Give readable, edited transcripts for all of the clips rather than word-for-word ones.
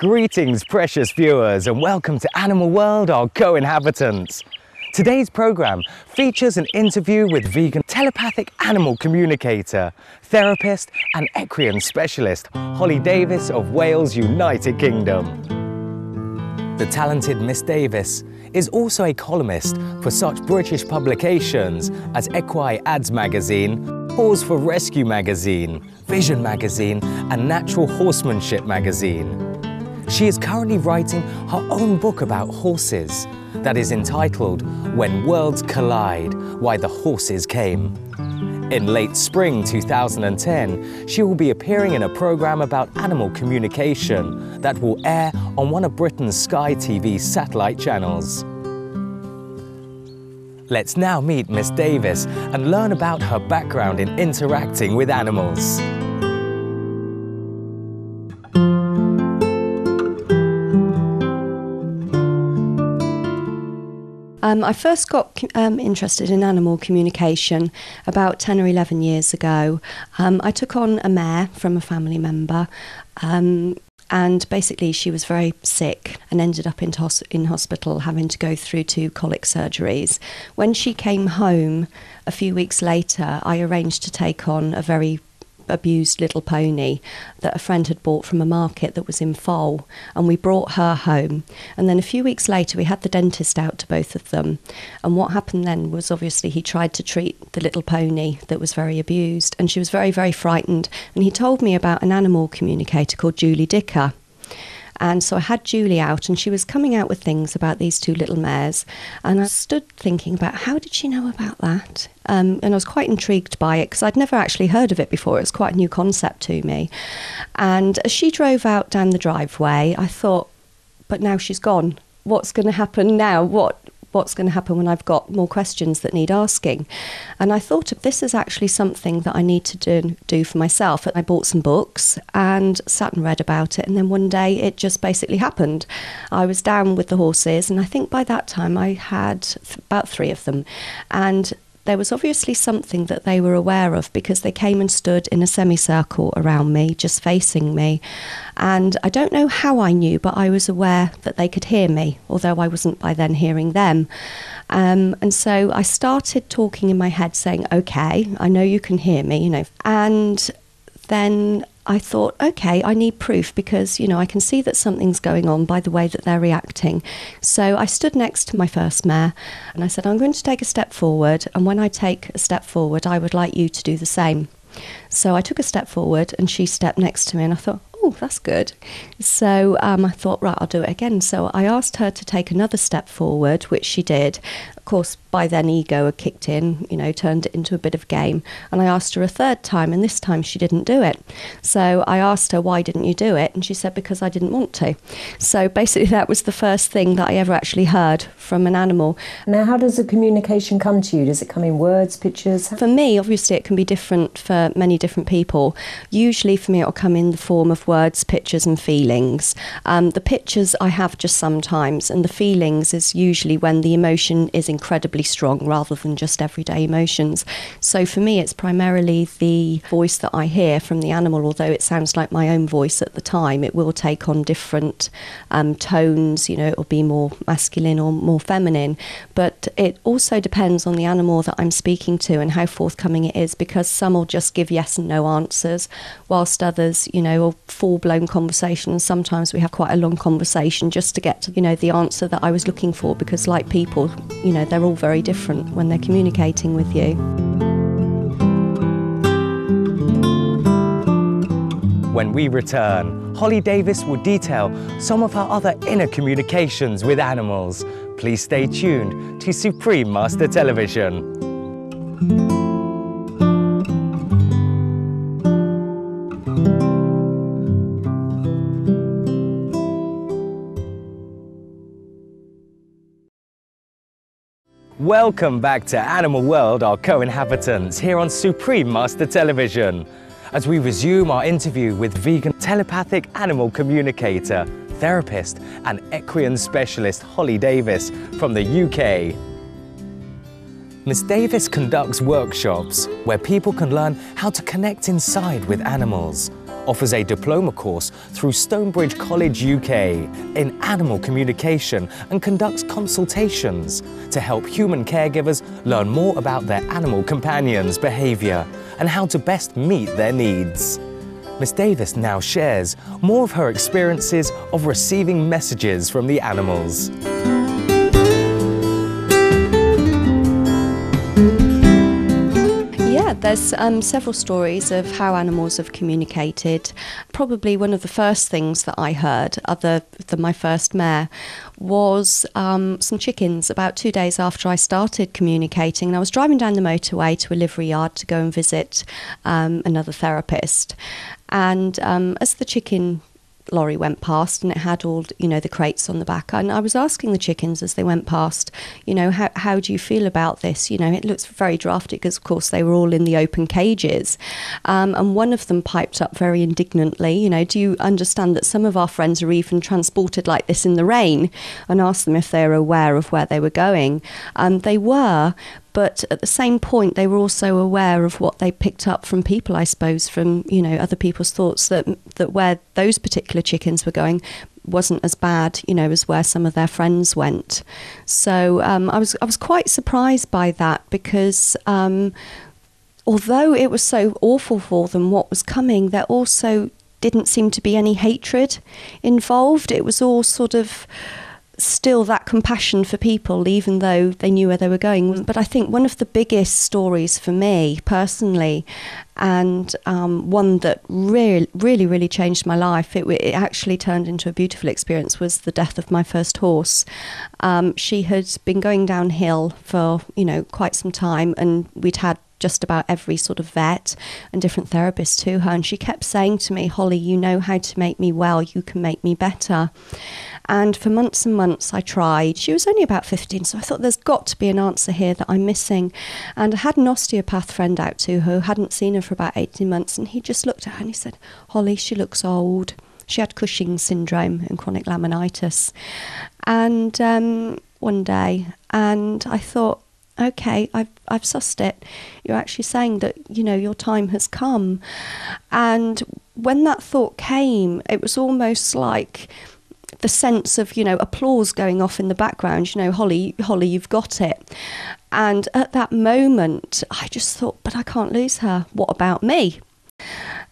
Greetings, precious viewers, and welcome to Animal World, our co-inhabitants. Today's program features an interview with vegan telepathic animal communicator, therapist and equine specialist Holly Davis of Wales, United Kingdom. The talented Miss Davis is also a columnist for such British publications as Equi Ads Magazine, Pause for Rescue Magazine, Vision Magazine and Natural Horsemanship Magazine. She is currently writing her own book about horses that is entitled When Worlds Collide, Why the Horses Came. In late spring 2010, she will be appearing in a programme about animal communication that will air on one of Britain's Sky TV satellite channels. Let's now meet Miss Davis and learn about her background in interacting with animals. I first got interested in animal communication about 10 or 11 years ago. I took on a mare from a family member and basically she was very sick and ended up in hospital having to go through 2 colic surgeries. When she came home a few weeks later, I arranged to take on a very abused little pony that a friend had bought from a market that was in Foal, and we brought her home. And then a few weeks later we had the dentist out to both of them, and what happened then was obviously he tried to treat the little pony that was very abused, and she was very, very frightened, and he told me about an animal communicator called Julie Dicker. And so I had Julie out and she was coming out with things about these 2 little mares, and I stood thinking about how did she know about that? And I was quite intrigued by it because I'd never actually heard of it before. It was quite a new concept to me. And as she drove out down the driveway, I thought, but now she's gone. What's going to happen now? What's going to happen when I've got more questions that need asking? And I thought, this is actually something that I need to do for myself. I bought some books and sat and read about it, and then one day it just basically happened. I was down with the horses, and I think by that time I had about 3 of them, and there was obviously something that they were aware of because they came and stood in a semicircle around me, just facing me. And I don't know how I knew, but I was aware that they could hear me, although I wasn't by then hearing them. And so I started talking in my head saying, okay, I know you can hear me, And then I thought, okay, I need proof because, I can see that something's going on by the way that they're reacting. So I stood next to my first mare and I said, I'm going to take a step forward, and when I take a step forward, I would like you to do the same. So I took a step forward and she stepped next to me, and I thought, oh, that's good. So I thought, right, I'll do it again. So I asked her to take another step forward, which she did. Of course, by then ego had kicked in, turned it into a bit of a game. And I asked her a 3rd time, and this time she didn't do it. So I asked her, why didn't you do it? And she said, because I didn't want to. So basically that was the first thing that I ever actually heard from an animal. Now, how does the communication come to you? Does it come in words, pictures? For me, obviously, it can be different for many different people. Usually for me, it will come in the form of words, pictures and feelings. The pictures I have just sometimes, and the feelings is usually when the emotion is incredibly strong rather than just everyday emotions. So for me, it's primarily the voice that I hear from the animal. Although it sounds like my own voice at the time, it will take on different tones. It will be more masculine or more feminine. But it also depends on the animal that I'm speaking to and how forthcoming it is, because some will just give yes and no answers, whilst others, are full-blown conversations. Sometimes we have quite a long conversation just to get to, the answer that I was looking for, because like people, they're all very different when they're communicating with you. When we return, Holly Davis will detail some of her other inner communications with animals. Please stay tuned to Supreme Master Television. Welcome back to Animal World, our co-inhabitants, here on Supreme Master Television, as we resume our interview with vegan telepathic animal communicator, therapist and equine specialist Holly Davis from the UK. Miss Davis conducts workshops where people can learn how to connect inside with animals, offers a diploma course through Stonebridge College UK in animal communication and conducts consultations to help human caregivers learn more about their animal companions' behaviour and how to best meet their needs. Miss Davis now shares more of her experiences of receiving messages from the animals. There's several stories of how animals have communicated. Probably one of the first things that I heard, other than my first mare, was some chickens about 2 days after I started communicating. And I was driving down the motorway to a livery yard to go and visit another therapist. And as the chicken lorry went past, and it had all, the crates on the back, and I was asking the chickens as they went past, how do you feel about this? It looks very drafty, because of course they were all in the open cages, and one of them piped up very indignantly, do you understand that some of our friends are even transported like this in the rain? And asked them if they were aware of where they were going. They were, but at the same point, they were also aware of what they picked up from people, I suppose, from, other people's thoughts, that where those particular chickens were going wasn't as bad, as where some of their friends went. So I was quite surprised by that, because although it was so awful for them what was coming, there also didn't seem to be any hatred involved. It was all sort of still that compassion for people, even though they knew where they were going. But I think one of the biggest stories for me personally, and one that really changed my life, it actually turned into a beautiful experience, was the death of my first horse. She had been going downhill for quite some time, and we'd had just about every sort of vet and different therapist to her, and she kept saying to me, "Holly, you know how to make me well, you can make me better." And for months and months I tried. She was only about 15, so I thought there's got to be an answer here that I'm missing. And I had an osteopath friend out to her who hadn't seen her for about 18 months, and he just looked at her and he said, "Holly, she looks old." She had Cushing's syndrome and chronic laminitis. And one day, and I thought, okay, I've sussed it. You're actually saying that, your time has come. And when that thought came, it was almost like the sense of, applause going off in the background, Holly, you've got it. And at that moment, I just thought, but I can't lose her. What about me?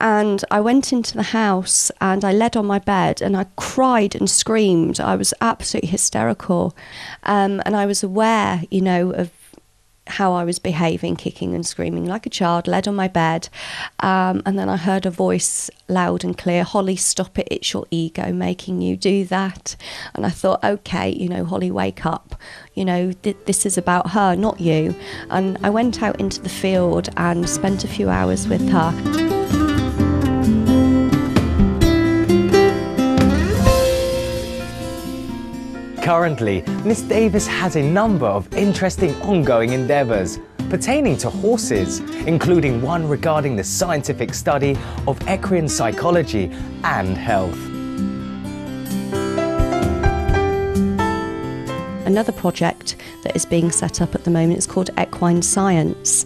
And I went into the house and I led on my bed and I cried and screamed. I was absolutely hysterical. And I was aware, of how I was behaving, kicking and screaming like a child, led on my bed. And then I heard a voice loud and clear, "Holly, stop it. It's your ego making you do that." And I thought, okay, Holly, wake up. This is about her, not you. And I went out into the field and spent a few hours with her. Currently, Miss Davis has a number of interesting ongoing endeavours pertaining to horses, including one regarding the scientific study of equine psychology and health. Another project that is being set up at the moment is called Equine Science.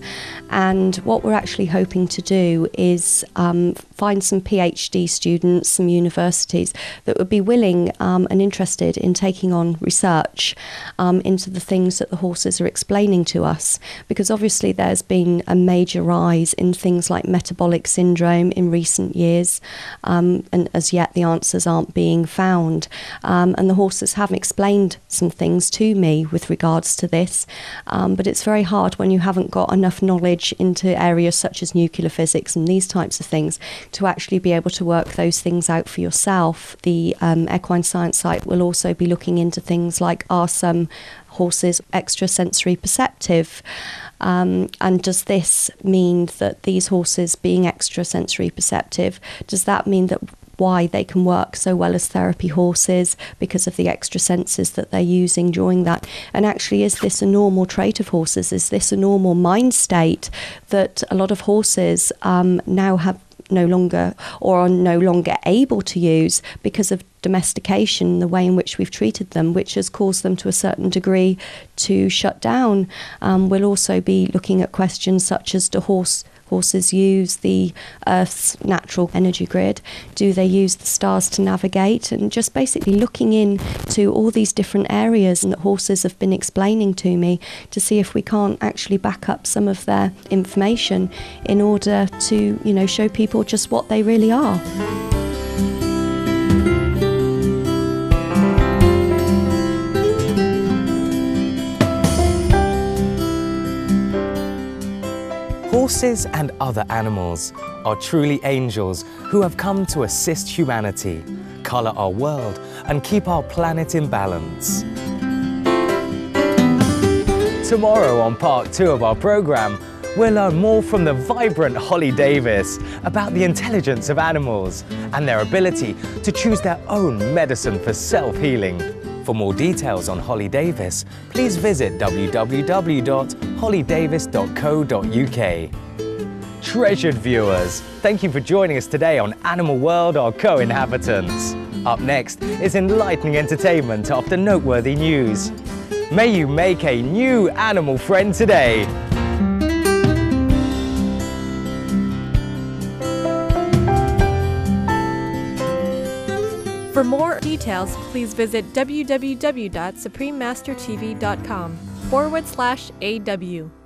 And what we're actually hoping to do is find some PhD students, some universities that would be willing and interested in taking on research into the things that the horses are explaining to us. Because obviously there's been a major rise in things like metabolic syndrome in recent years, and as yet the answers aren't being found. And the horses have explained some things to me with regards to this, but it's very hard when you haven't got enough knowledge into areas such as nuclear physics and these types of things to actually be able to work those things out for yourself. The Equine Science site will also be looking into things like, are some horses extrasensory perceptive? And does this mean that these horses being extrasensory perceptive, does that mean that why they can work so well as therapy horses because of the extra senses that they're using during that? And actually, is this a normal trait of horses? Is this a normal mind state that a lot of horses now have no longer, or are no longer able to use because of domestication, the way in which we've treated them, which has caused them to a certain degree to shut down? We'll also be looking at questions such as, do horses use the Earth's natural energy grid? Do they use the stars to navigate? And just basically looking into all these different areas that horses have been explaining to me to see if we can't actually back up some of their information in order to, you know, show people just what they really are. Horses and other animals are truly angels who have come to assist humanity, colour our world and keep our planet in balance. Tomorrow on part 2 of our programme, we'll learn more from the vibrant Holly Davis about the intelligence of animals and their ability to choose their own medicine for self-healing. For more details on Holly Davis, please visit www.hollydavis.co.uk. Treasured viewers, thank you for joining us today on Animal World, our co-inhabitants. Up next is enlightening entertainment after noteworthy news. May you make a new animal friend today. For more details, please visit www.suprememastertv.com/AW.